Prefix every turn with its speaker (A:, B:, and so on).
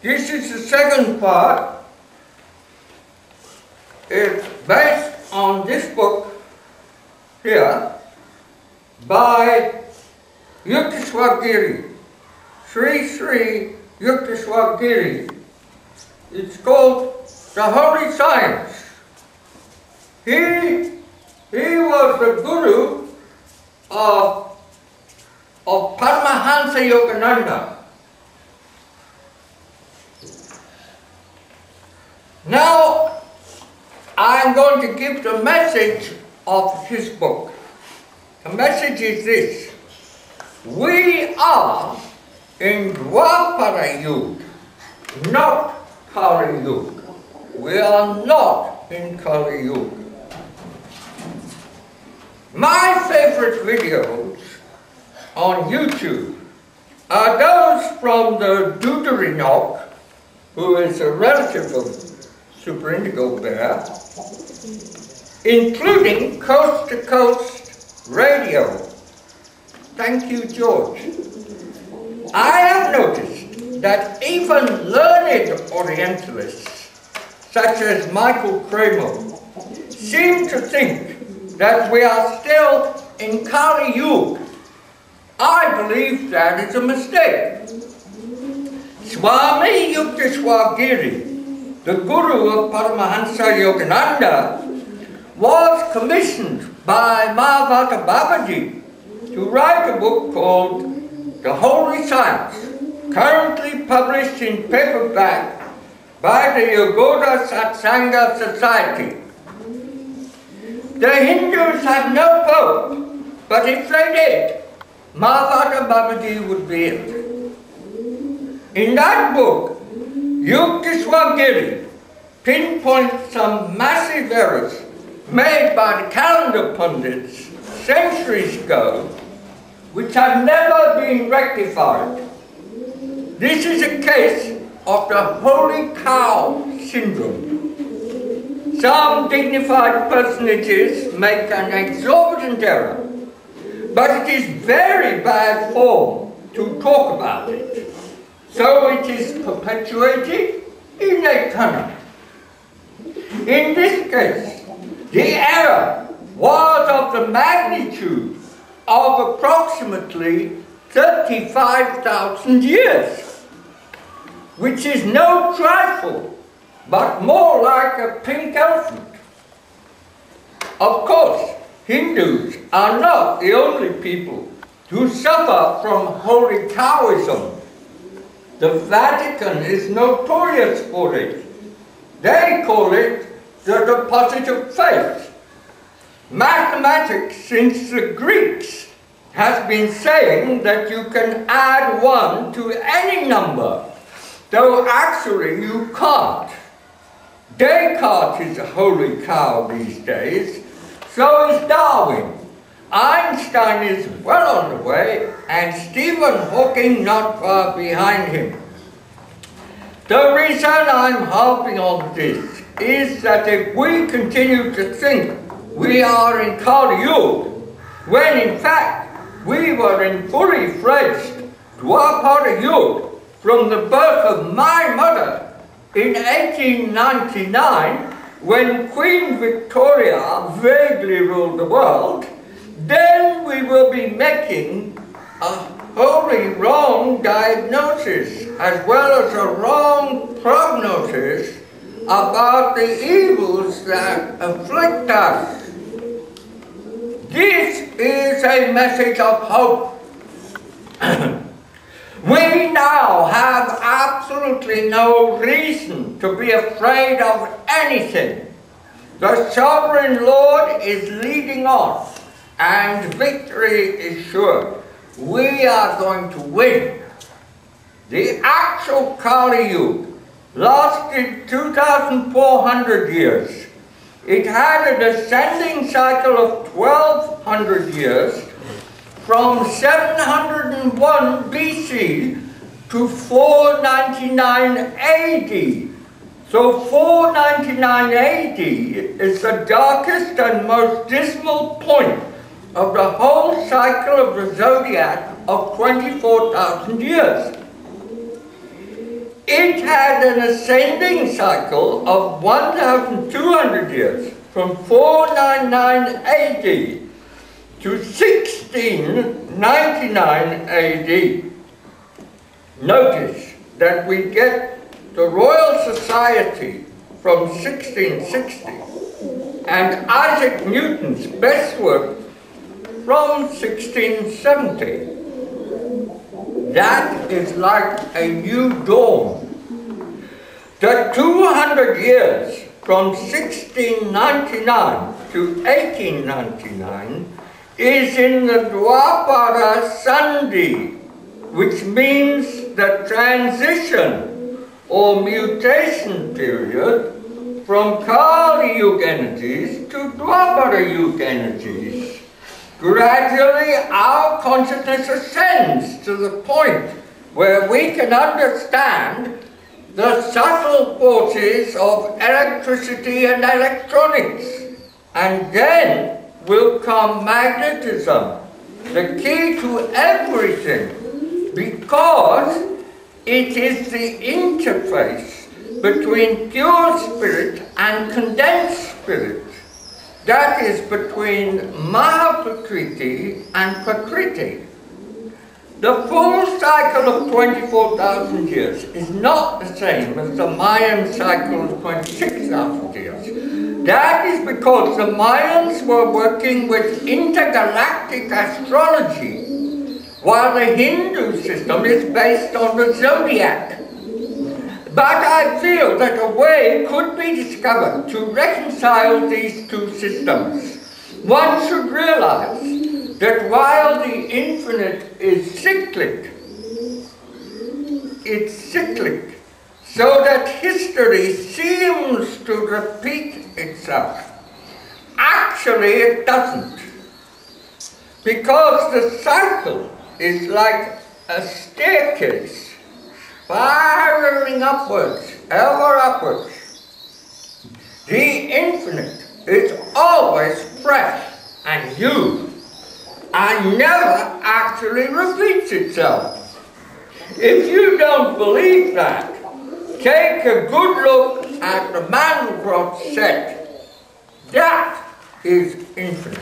A: This is the second part. It's based on this book here by Yukteswar Giri, Sri Yukteswar Giri. It's called The Holy Science. He was the guru of Paramahansa Yogananda. Now, I'm going to give the message of his book. The message is this: we are in Dwapara Yug, not Kali Yug. We are not in Kali Yug. My favorite videos on YouTube are those from the Duderinock, who is a relative of Super Indigo Bear, including Coast to Coast Radio. Thank you, George. I have noticed that even learned Orientalists, such as Michael Kramer, seem to think that we are still in Kali Yug. I believe that is a mistake. Swami Yukteswar Giri, the guru of Paramahansa Yogananda, was commissioned by Mahavatar Babaji to write a book called The Holy Science, currently published in paperback by the Yogoda Satsanga Society. The Hindus have no pope, but if they did, Mahavatar Babaji would be it. In that book, Yukteswar Giri pinpoints some massive errors made by the calendar Pandits centuries ago, which have never been rectified. This is a case of the holy cow syndrome. Some dignified personages make an exorbitant error, but it is very bad form to talk about it. So it is perpetuated in eternity. In this case, the error was of the magnitude of approximately 35,000 years, which is no trifle, but more like a pink elephant. Of course, Hindus are not the only people who suffer from holy Taoism. The Vatican is notorious for it. They call it the deposit of faith. Mathematics, since the Greeks, has been saying that you can add 1 to any number, though actually you can't. Descartes is a holy cow these days, so is Darwin. Einstein is well on the way, and Stephen Hawking not far behind him. The reason I'm harping on this is that if we continue to think we are in Kali Yug, when in fact we were in fully fledged Dwapara Yug from the birth of my mother in 1899, when Queen Victoria vaguely ruled the world, then we will be making a wholly wrong diagnosis as well as a wrong prognosis about the evils that afflict us. This is a message of hope. We now have absolutely no reason to be afraid of anything. The Sovereign Lord is leading on, and victory is sure. We are going to win. The actual Kali Yug lasted 2,400 years. It had a descending cycle of 1,200 years, from 701 BC to 499 AD. So 499 AD is the darkest and most dismal point of the whole cycle of the zodiac of 24,000 years. It had an ascending cycle of 1,200 years, from 499 AD to 1699 AD. Notice that we get the Royal Society from 1660 and Isaac Newton's best work from 1670. That is like a new dawn. The 200 years from 1699 to 1899 is in the Dwapara Sandhi, which means the transition or mutation period from Kali Yug energies to Dwapara Yug energies. Gradually, our consciousness ascends to the point where we can understand the subtle forces of electricity and electronics. And then will come magnetism, the key to everything, because it is the interface between pure spirit and condensed spirit. That is between Mahaprakriti and Prakriti. The full cycle of 24,000 years is not the same as the Mayan cycle of 26,000 years. That is because the Mayans were working with intergalactic astrology, while the Hindu system is based on the zodiac. But I feel that a way could be discovered to reconcile these two systems. One should realize that while the infinite is cyclic, it's cyclic, so that history seems to repeat itself. Actually, it doesn't. Because the cycle is like a staircase, spiraling upwards, ever upwards. The infinite is always fresh and new, and never actually repeats itself. If you don't believe that, take a good look at the Mandelbrot set. That is infinite.